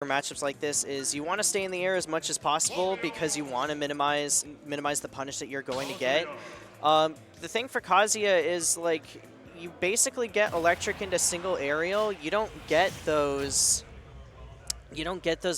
matchups like this is you want to stay in the air as much as possible because you want to minimize the punish that you're going to get. The thing for Kazuya is like you basically get electric into single aerial. You don't get those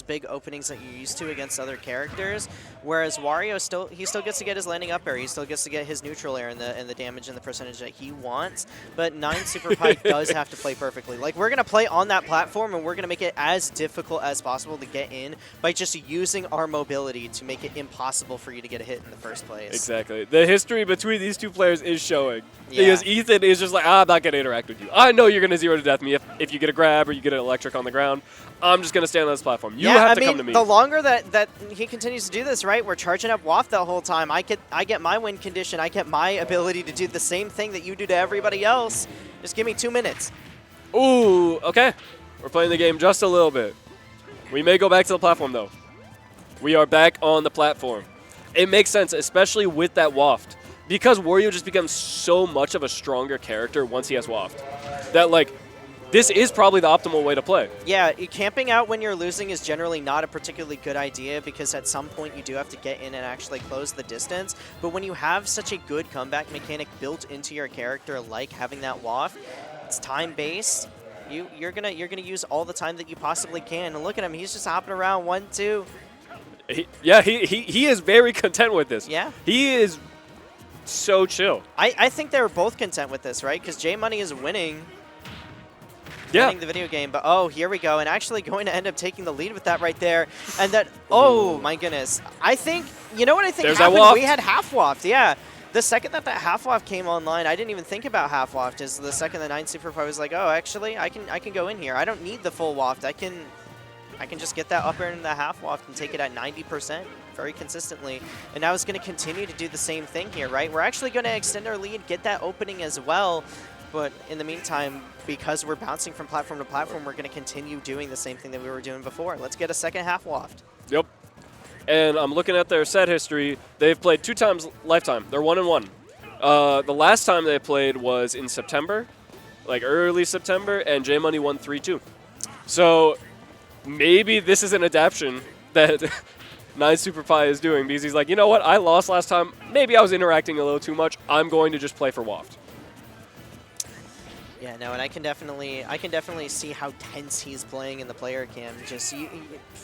big openings that you're used to against other characters. Whereas Wario still gets to get his landing up air, he still gets to get his neutral air and the damage and the percentage that he wants. But 9superpie does have to play perfectly. Like we're gonna play on that platform and we're gonna make it as difficult as possible to get in by just using our mobility to make it impossible for you to get a hit in the first place. Exactly. The history between these two players is showing. Yeah. Because Ethan is just like, I'm not gonna interact with you. I know you're gonna 0-to-death me if you get a grab or you get an electric on the ground. I'm just gonna stand on this platform. You have to come to me. The longer that he continues to do this, right? We're charging up Waft that whole time. I get my win condition. I get my ability to do the same thing that you do to everybody else. Just give me 2 minutes. Ooh, okay. We're playing the game just a little bit. We may go back to the platform though. We are back on the platform. It makes sense, especially with that Waft. Because Wario just becomes so much of a stronger character once he has Waft. That like, this is probably the optimal way to play. Yeah, camping out when you're losing is generally not a particularly good idea because at some point you do have to get in and actually close the distance. But when you have such a good comeback mechanic built into your character, like having that Waft, it's time-based. You're gonna use all the time that you possibly can. And look at him, he's just hopping around 1, 2. He is very content with this. Yeah. He is so chill. I think they were both content with this, right? Because J Money is winning. Yeah. Winning the video game, but oh, here we go, and actually going to end up taking the lead with that right there, and that, oh my goodness. I think, you know what I think There's happened? that waft. We had half waft, yeah. The second that half waft came online, I didn't even think about half waft, is the second that 9superpie was like, oh, actually, I can go in here. I don't need the full waft. I can just get that up air into the half waft and take it at 90% very consistently. And now it's going to continue to do the same thing here, right? We're actually going to extend our lead, get that opening as well. But in the meantime, because we're bouncing from platform to platform, we're going to continue doing the same thing that we were doing before. Let's get a second half waft. Yep. And I'm looking at their set history. They've played 2 times lifetime. They're 1-1. The last time they played was in September, like early September, and J Money won 3-2. So maybe this is an adaptation that 9superpie is doing because he's like, you know what? I lost last time. Maybe I was interacting a little too much. I'm going to just play for Waft. Yeah, no, and I can definitely see how tense he's playing in the player cam. Just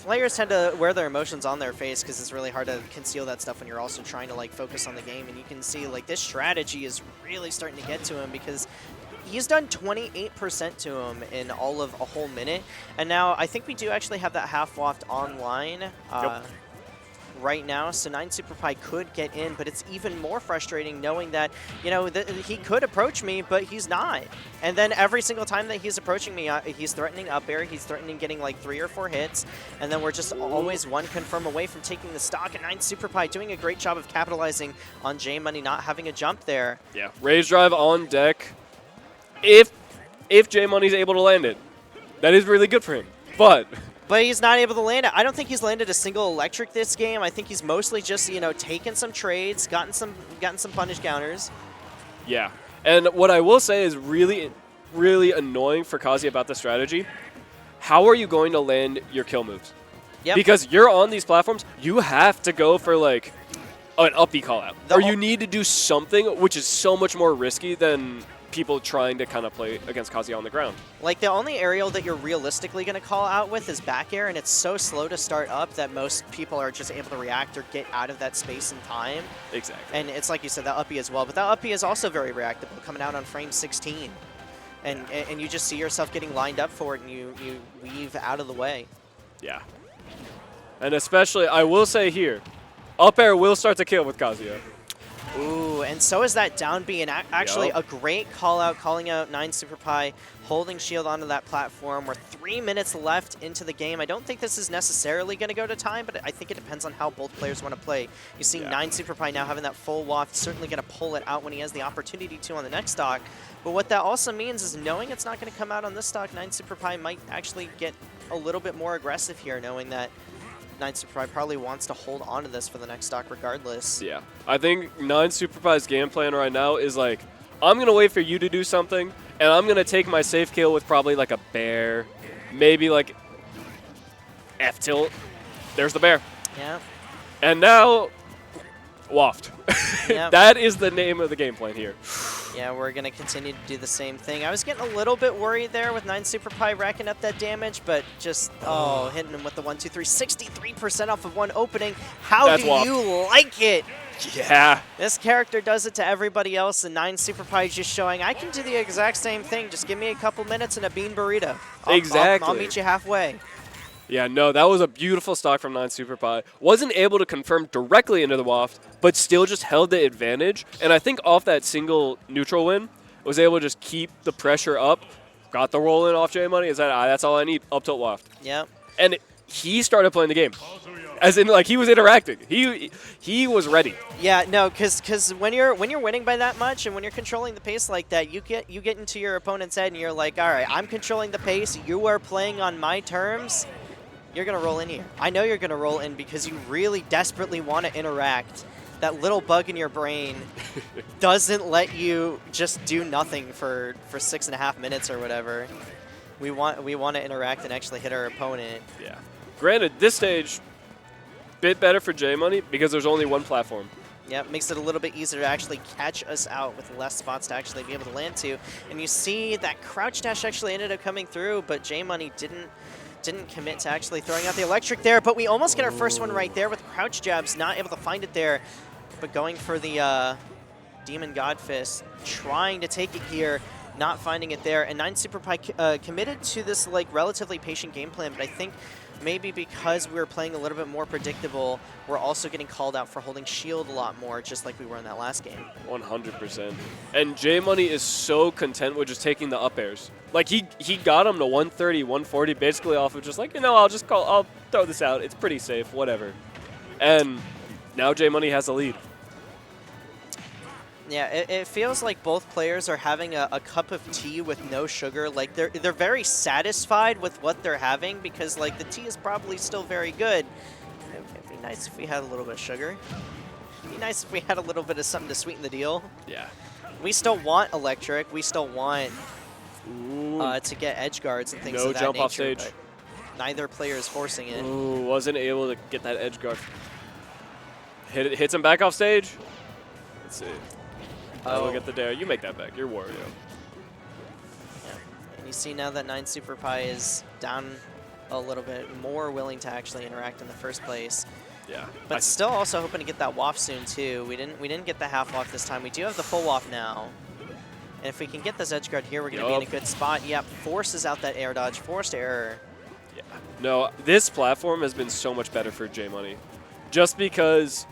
players tend to wear their emotions on their face because it's really hard to conceal that stuff when you're also trying to like focus on the game. And you can see like this strategy is really starting to get to him because he's done 28% to him in all of a whole minute. And now I think we do actually have that half waft online. Yep. Right now, so 9superpie could get in, but it's even more frustrating knowing that, you know, he could approach me, but he's not. And then every single time that he's approaching me, he's threatening up air, he's threatening getting like 3 or 4 hits, and then we're just always one confirm away from taking the stock, and 9superpie doing a great job of capitalizing on J Money not having a jump there. Yeah, Rage Drive on deck. If J Money's able to land it, that is really good for him, but he's not able to land it. I don't think he's landed a single electric this game. I think he's mostly just, you know, taken some trades, gotten some punish counters. Yeah. And what I will say is really, really annoying for Kazuya about the strategy. How are you going to land your kill moves? Yep. Because you're on these platforms, you have to go for like an uppy call out. Or you need to do something which is so much more risky than people trying to kind of play against Kazuya on the ground. Like, the only aerial that you're realistically going to call out with is back air, and it's so slow to start up that most people are just able to react or get out of that space in time. Exactly. And it's like you said, that uppy as well, but that uppy is also very reactable, coming out on frame 16. And you just see yourself getting lined up for it, and you weave out of the way. Yeah. And especially, I will say here, up air will start to kill with Kazuya. Ooh, and so is that down B, and actually Yep. a great call-out, calling out 9superpie, holding shield onto that platform. We're 3 minutes left into the game. I don't think this is necessarily going to go to time, but I think it depends on how both players want to play. You see 9superpie now having that full waft, certainly going to pull it out when he has the opportunity to on the next stock. But what that also means is knowing it's not going to come out on this stock, 9superpie might actually get a little bit more aggressive here, knowing that 9superpie probably wants to hold on to this for the next stock regardless. Yeah. I think 9superpie's game plan right now is like, I'm going to wait for you to do something, and I'm going to take my safe kill with probably like a bear, maybe like F tilt. There's the bear. Yeah. And now, waft. Yep. That is the name of the game plan here. Yeah, we're going to continue to do the same thing. I was getting a little bit worried there with 9superpie racking up that damage, but just, hitting him with the 1, 2, 3, 63% off of one opening. How That's do waft. you like it? Yeah. This character does it to everybody else, and 9superpie is just showing, I can do the exact same thing. Just give me a couple minutes and a bean burrito. Exactly. I'll meet you halfway. Yeah, no, that was a beautiful stock from 9superpie. Wasn't able to confirm directly into the waft, but still just held the advantage. And I think off that single neutral win, was able to just keep the pressure up. Got the roll in off J Money. Is that that's all I need? Up tilt waft. Yep. And he started playing the game, as in like he was interacting. He was ready. Yeah, no, because when you're winning by that much and when you're controlling the pace like that, you get into your opponent's head and you're like, all right, I'm controlling the pace. You are playing on my terms. You're going to roll in here. I know you're going to roll in because you really desperately want to interact. That little bug in your brain doesn't let you just do nothing for 6.5 minutes or whatever. We want to interact and actually hit our opponent. Yeah. Granted, this stage, bit better for J Money because there's only one platform. Yeah, it makes it a little bit easier to actually catch us out with less spots to actually be able to land to. And you see that crouch dash actually ended up coming through, but J Money didn't commit to actually throwing out the electric there, but we almost get our first one right there with crouch jabs, not able to find it there, but going for the Demon God Fist, trying to take it here, not finding it there, and 9superpie committed to this like relatively patient game plan, but I think maybe because we were playing a little bit more predictable, we're also getting called out for holding shield a lot more, just like we were in that last game. 100%. And J Money is so content with just taking the up airs. Like he got him to 130, 140, basically off of just like, I'll throw this out. It's pretty safe, whatever. And now J Money has the lead. Yeah, it feels like both players are having a cup of tea with no sugar. Like they're very satisfied with what they're having because like the tea is probably still very good. It'd be nice if we had a little bit of sugar. It'd be nice if we had a little bit of something to sweeten the deal. Yeah. We still want electric. We still want to get edge guards and things No of that jump nature. off stage. But neither player is forcing it. Ooh, wasn't able to get that edge guard. Hits him back off stage. Let's see. We'll get the dare. You make that back. You're Wario. Yeah. And you see now that 9superpie is down a little bit, more willing to actually interact in the first place. Yeah. But still also hoping to get that waft soon too. We didn't get the half waft this time. We do have the full waft now. And if we can get this edge guard here, we're going to be in a good spot. Yep, forces out that air dodge, forced error. Yeah. No, this platform has been so much better for J Money. Just because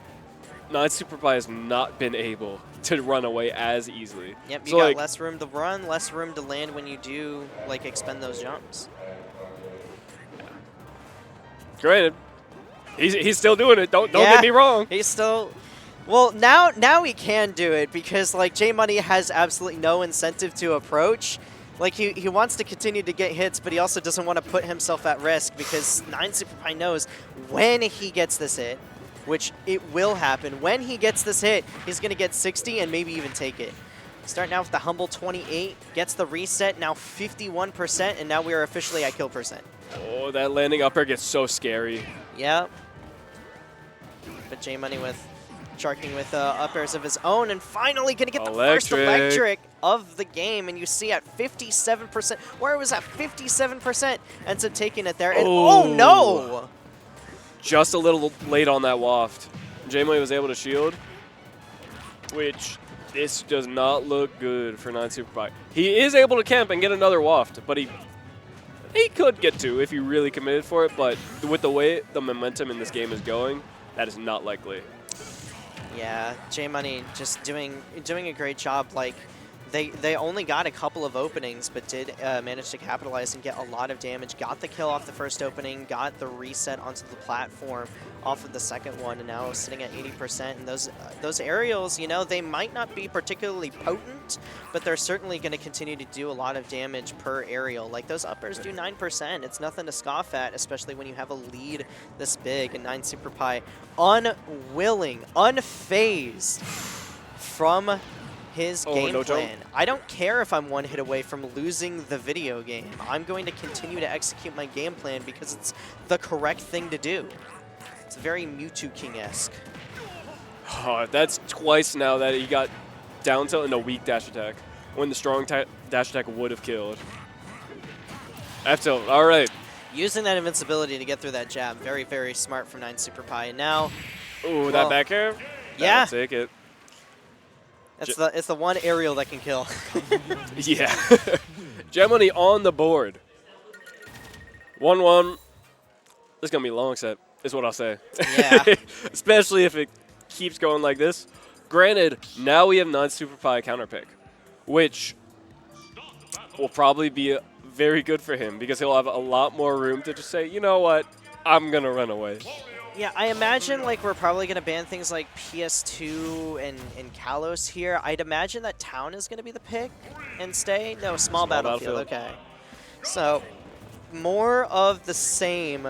9superpie has not been able to run away as easily. Yep, you so got like, less room to run, less room to land when you do like expend those jumps. Granted, he's still doing it. Don't get me wrong. He's still. Well, now he can do it because like J Money has absolutely no incentive to approach. Like he wants to continue to get hits, but he also doesn't want to put himself at risk because 9superpie knows when he gets this hit, which it will happen. When he gets this hit, he's going to get 60 and maybe even take it. Starting out with the humble 28, gets the reset, now 51%, and now we are officially at kill percent. Oh, that landing up air gets so scary. Yep. But J Money with sharking with up airs of his own, and finally going to get the first electric of the game. And you see at 57%, where it was at 57%, ends up taking it there. And oh no! Just a little late on that waft. J Money was able to shield, which this does not look good for 9superpie. He is able to camp and get another waft, but he could get two if he really committed for it, but with the way the momentum in this game is going, that is not likely. Yeah, J Money just doing a great job. Like they only got a couple of openings, but did manage to capitalize and get a lot of damage. Got the kill off the first opening, got the reset onto the platform off of the second one, and now sitting at 80%. And those aerials, you know, they might not be particularly potent, but they're certainly going to continue to do a lot of damage per aerial. Like those uppers do 9%. It's nothing to scoff at, especially when you have a lead this big. And 9superpie unwilling, unfazed from his Oh, game no jump. plan. I don't care if I'm one hit away from losing the video game. I'm going to continue to execute my game plan because it's the correct thing to do. It's very Mewtwo King-esque. Oh, that's twice now that he got down tilt and a weak dash attack when the strong dash attack would have killed. F tilt. All right. Using that invincibility to get through that jab. Very, very smart from 9superpie. And now... Ooh, well, that back air? Yeah. That'll take it. It's the one aerial that can kill. Yeah. Gem Money on the board. 1-1. This is going to be a long set, is what I'll say. Yeah. Especially if it keeps going like this. Granted, now we have 9superpie counter pick, which will probably be very good for him because he'll have a lot more room to just say, you know what, I'm going to run away. Yeah, I imagine like we're probably going to ban things like PS2 and Kalos here. I'd imagine that Town is going to be the pick and stay. No, small battlefield. Okay. So more of the same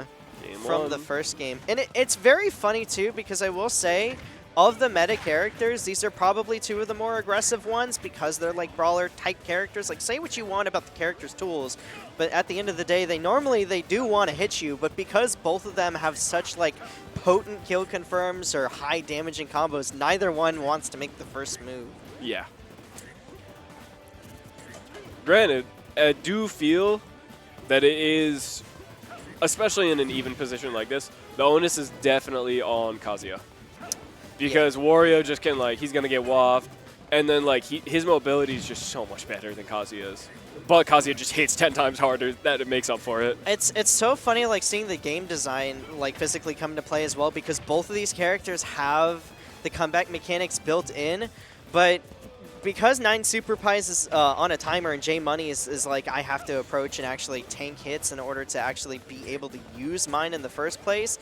Game from one. the first game. And it's very funny too because I will say of the meta characters, these are probably two of the more aggressive ones because they're like brawler type characters. Like say what you want about the character's tools, but at the end of the day, they do want to hit you, but because both of them have such like potent kill confirms or high damaging combos, neither one wants to make the first move. Yeah. Granted, I do feel that it is, especially in an even position like this, the onus is definitely on Kazuya. Because Wario just can, like, he's going to get waffed, and then, like, his mobility is just so much better than Kazuya's. But Kazuya just hits 10 times harder, that it makes up for it. It's so funny, like, seeing the game design, like, physically come into play as well, because both of these characters have the comeback mechanics built in, but because 9superpies is on a timer and J Money is like, I have to approach and actually tank hits in order to actually be able to use mine in the first place,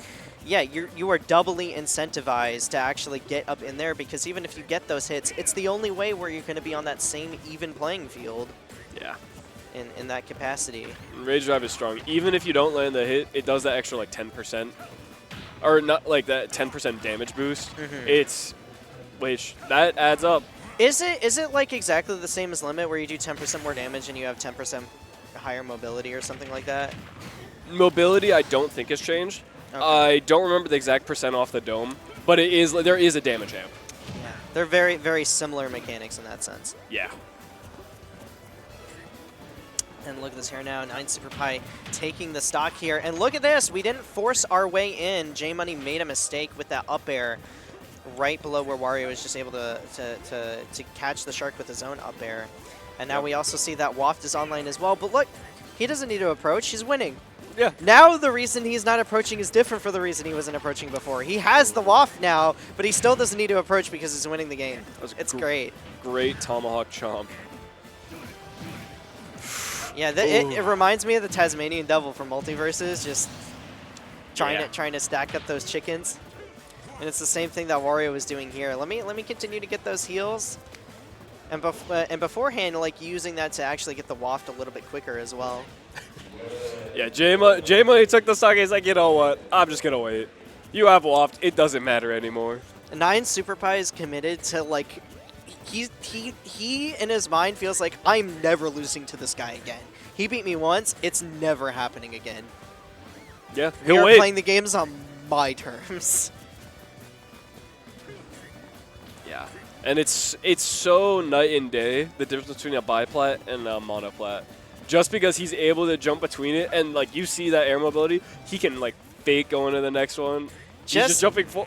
yeah, you are doubly incentivized to actually get up in there because even if you get those hits, it's the only way where you're going to be on that same even playing field. Yeah. In that capacity. Rage Drive is strong. Even if you don't land the hit, it does that extra, like, 10%. Or not, like, that 10% damage boost. It's, which, that adds up. Is it like exactly the same as Limit where you do 10% more damage and you have 10% higher mobility or something like that? Mobility, I don't think has changed. Okay. I don't remember the exact percent off the dome, but it is there is a damage amp. Yeah, they're very, very similar mechanics in that sense. Yeah. And look at this here now, 9superpie taking the stock here. And look at this, we didn't force our way in. J Money made a mistake with that up air right below where Wario was just able to catch the shark with his own up air. And now we also see that Waft is online as well. But look, he doesn't need to approach, he's winning. Yeah. Now the reason he's not approaching is different for the reason he wasn't approaching before. He has the Waft now, but he still doesn't need to approach because he's winning the game. It's great. Great Tomahawk Chomp. Yeah, it reminds me of the Tasmanian Devil from Multiverses, just trying to stack up those chickens. And it's the same thing that Wario was doing here. Let me continue to get those heals. And beforehand, like using that to actually get the Waft a little bit quicker as well. Yeah, J Money took the stock. He's like, you know what? I'm just gonna wait. You have Waft. It doesn't matter anymore. 9superpie is committed to like, he in his mind feels like I'm never losing to this guy again. He beat me once. It's never happening again. Yeah, he'll wait. Playing the games on my terms. Yeah, and it's so night and day the difference between a biplat and a monoplat. Just because he's able to jump between it, and like you see that air mobility, he can like fake going to the next one. He's just jumping full.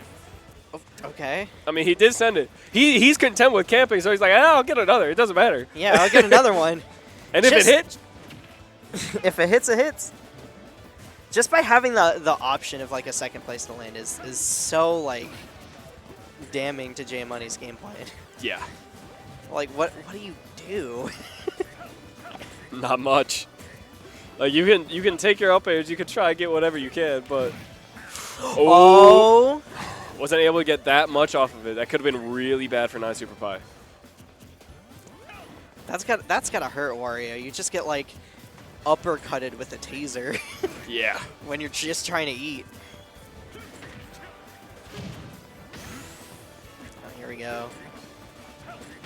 Okay. I mean, he did send it. He's content with camping, so he's like, I'll get another. It doesn't matter. Yeah, I'll get another one. And if it hits, if it hits, it hits. Just by having the option of like a second place to land is so like damning to J Money's game plan. Yeah. Like what do you do? Not much. Like you can take your up airs, you can try and get whatever you can, but oh, wasn't able to get that much off of it. That could have been really bad for 9superpie. That's gotta hurt Wario. You just get like uppercutted with a taser. Yeah. When you're just trying to eat. Oh, here we go.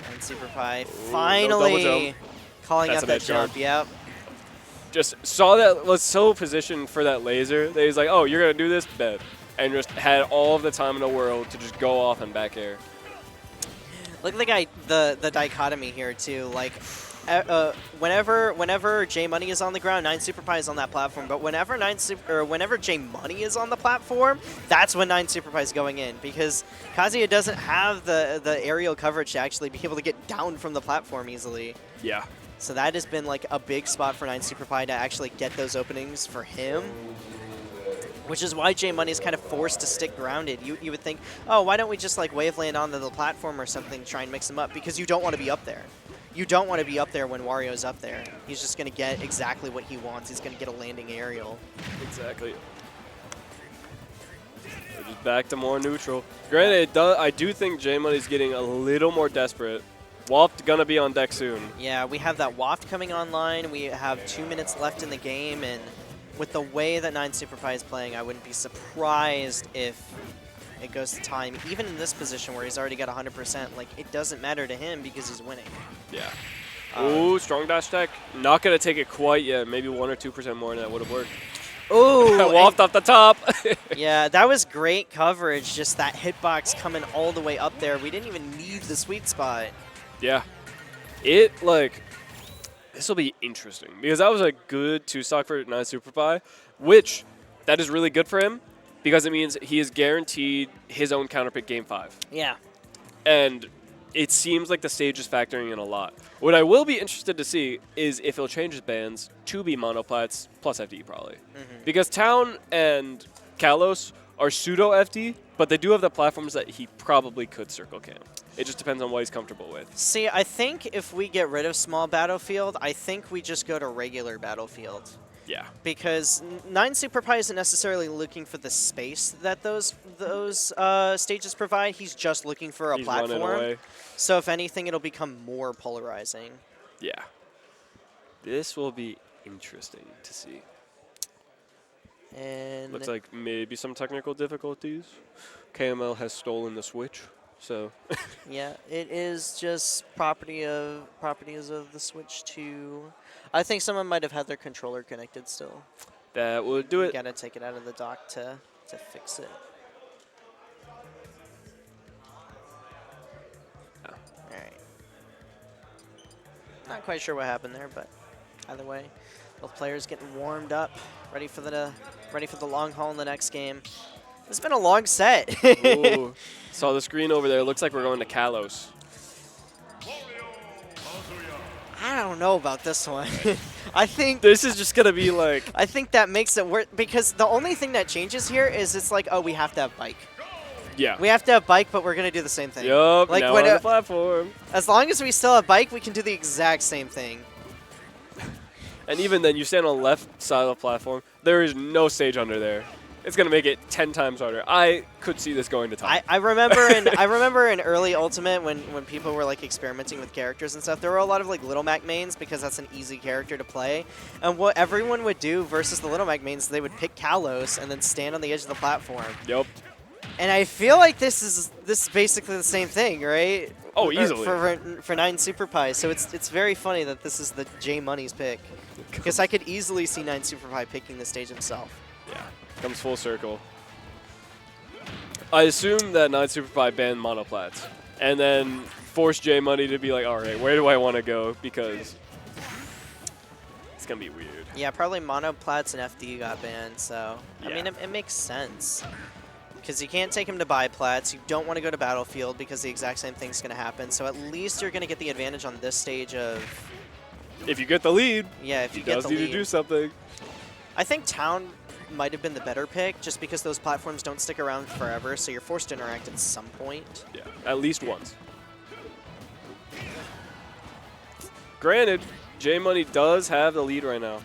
And SuperPie double finally jump. calling That's out an that edge guard. jump. Yep. Just saw that, was so positioned for that laser that he's like, oh, you're going to do this? Bet. And just had all of the time in the world to just go off and back air. Look at the dichotomy here too. Like, whenever J Money is on the ground, 9superpie is on that platform. But whenever whenever J Money is on the platform, that's when 9superpie is going in, because Kazuya doesn't have the aerial coverage to actually be able to get down from the platform easily. Yeah. So that has been like a big spot for 9superpie to actually get those openings for him. Which is why J Money is kind of forced to stick grounded. You would think, oh, why don't we just like wave land onto the platform or something, try and mix him up? Because you don't want to be up there. You don't want to be up there when Wario's up there. He's just going to get exactly what he wants. He's going to get a landing aerial. Exactly. We're just back to more neutral. Granted, I do think J Money's getting a little more desperate. Waft gonna be on deck soon. Yeah, we have that Waft coming online. We have 2 minutes left in the game, and with the way that 9superpie is playing, I wouldn't be surprised if it goes to time. Even in this position where he's already got 100%, like, it doesn't matter to him because he's winning. Yeah. Ooh, strong dash tech. Not gonna take it quite yet. Maybe 1 or 2% more, and that would have worked. Ooh, Waft off the top. yeah, that was great coverage. Just that hitbox coming all the way up there. We didn't even need the sweet spot. Yeah. It, like, this will be interesting because that was a good 2-stock for 9superpie, which that is really good for him because it means he is guaranteed his own counterpick game 5. Yeah. And it seems like the stage is factoring in a lot. What I will be interested to see is if he'll change his bans to be monoplats plus FD probably. Because Town and Kalos are pseudo FD, but they do have the platforms that he probably could circle camp. It just depends on what he's comfortable with. See, I think if we get rid of small battlefield, I think we just go to regular battlefield. Yeah. Because 9superpie isn't necessarily looking for the space that those stages provide. He's just looking for a He's running platform. away. So if anything, it'll become more polarizing. Yeah. This will be interesting to see. And Looks like maybe some technical difficulties. KML has stolen the Switch, so. yeah, it is just properties of the Switch 2. I think someone might have had their controller connected still. That would do it. Gotta take it out of the dock to fix it. Oh. Alright. Not quite sure what happened there, but either way, both players getting warmed up, ready for the long haul in the next game. It's been a long set. Ooh. Saw the screen over there. Looks like we're going to Kalos. I don't know about this one. I think This is just going to be like... I think that makes it work because the only thing that changes here is it's like, oh, we have to have bike. Yeah. We have to have bike, but we're gonna do the same thing. Yup, like now when on the platform. as long as we still have bike, we can do the exact same thing. And even then, you stand on the left side of the platform. There is no stage under there. It's going to make it 10 times harder. I could see this going to top. I remember in early Ultimate when people were like experimenting with characters and stuff, there were a lot of like Little Mac mains because that's an easy character to play. And what everyone would do versus the Little Mac mains, they would pick Kalos and then stand on the edge of the platform. Yep. And I feel like this is basically the same thing, right? Oh, easily. For 9superpie. So it's very funny that this is the J Money's pick. Because I could easily see 9superpie picking the stage himself. Yeah. Comes full circle. I assume that 9superpie banned monoplats. And then forced J Money to be like, alright, where do I want to go? Because it's going to be weird. Yeah, probably monoplats and FD got banned, so Yeah. I mean it makes sense. Because you can't take him to biplats, you don't want to go to battlefield because the exact same thing's going to happen. So at least you're going to get the advantage on this stage of... If you get the lead, yeah, if he you get does the need lead. to do something. I think Town might have been the better pick just because those platforms don't stick around forever, so you're forced to interact at some point. Yeah, at least once. Granted, J Money does have the lead right now.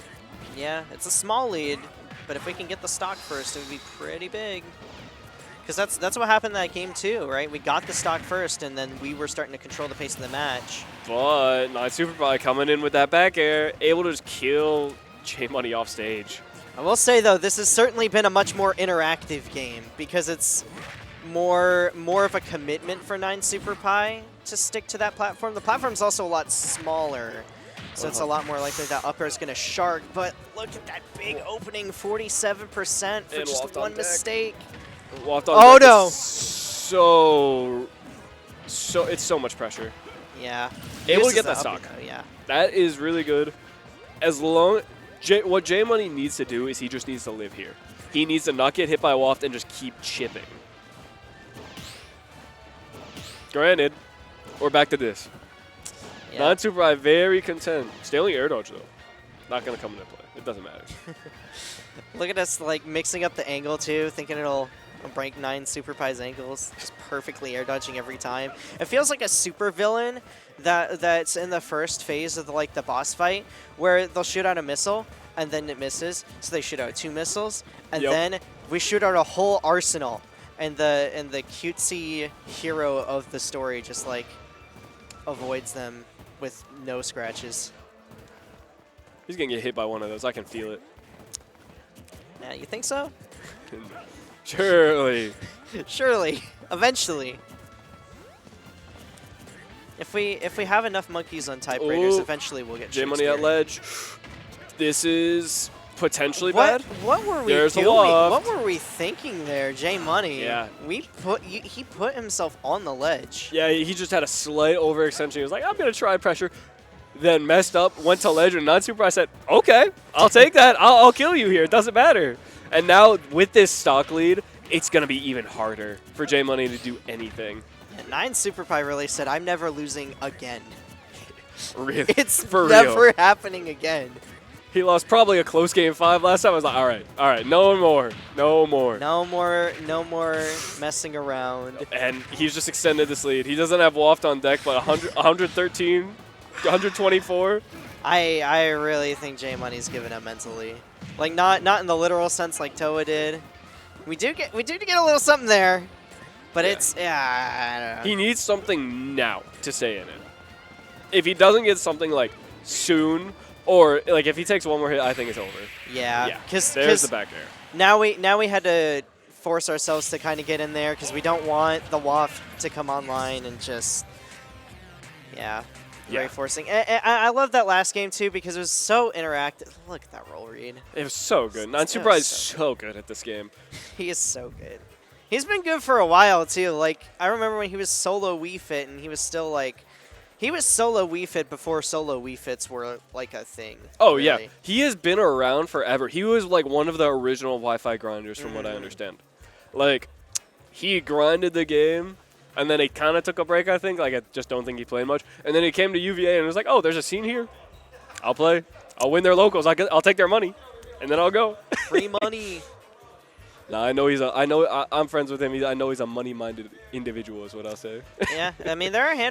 Yeah, it's a small lead, but if we can get the stock first, it would be pretty big. Because that's what happened in that game too, right? We got the stock first, and then we were starting to control the pace of the match. But 9superpie coming in with that back air, able to just kill J Money off stage. I will say, though, this has certainly been a much more interactive game because it's more of a commitment for 9superpie to stick to that platform. The platform's also a lot smaller, so it's a lot more likely that upper is going to shark. But look at that big opening, 47% for And just one mistake. Oh no! It's so much pressure. Yeah. Able to Uses get the that up stock. though, yeah. That is really good. As long what J Money needs to do is he just needs to live here. He needs to not get hit by a waft and just keep chipping. Granted, we're back to this. Yeah. 9superpie very content. Stealing air dodge though. Not gonna come into play. It doesn't matter. Look at us like mixing up the angle too, thinking it'll break 9superpie's ankles, just perfectly air dodging every time. It feels like a super villain that's in the first phase of the boss fight, where they'll shoot out a missile and then it misses, so they shoot out 2 missiles, and then we shoot out a whole arsenal, and the cutesy hero of the story just like avoids them with no scratches. He's gonna get hit by one of those. I can feel it. Yeah, you think so? Surely. Surely. Eventually. If we have enough monkeys on typewriters, eventually we'll get J Money at ledge. This is potentially bad. What were we There's doing? a loft. What were we thinking there, J Money? Yeah. He put himself on the ledge. Yeah, he just had a slight overextension. He was like, I'm gonna try pressure. Then messed up, went to ledge, and 9superpie said, okay, I'll take that. I'll kill you here. It doesn't matter. And now with this stock lead, it's going to be even harder for J Money to do anything. And 9superpie really said, I'm never losing again. Really? It's for never real. happening again. He lost probably a close game 5 last time. I was like, all right, no more. No more messing around. And he's just extended this lead. He doesn't have Waft on deck, but 113, 124. I really think J Money's giving up mentally. Like not in the literal sense like Toa did. We do get a little something there, but it's I don't know. He needs something now to stay in it. If he doesn't get something like soon, or like if he takes one more hit, I think it's over. Yeah, because there's the back air. Now we had to force ourselves to kind of get in there because we don't want the waft to come online and just very forcing. I love that last game too because it was so interactive. Look at that roll read. It was so good. 9superpie is so good at this game. He is so good. He's been good for a while too. Like I remember when he was solo Wii Fit and he was still like, he was solo Wii Fit before solo Wii Fits were like a thing. Oh really. yeah, he has been around forever. He was like one of the original Wi-Fi grinders from what I understand. Like he grinded the game. And then he kind of took a break, I think. Like, I just don't think he played much. And then he came to UVA and was like, oh, there's a scene here. I'll play. I'll win their locals. I'll take their money. And then I'll go. Free money. Nah, I'm friends with him. I know he's a money-minded individual is what I'll say. Yeah, I mean, there are a handful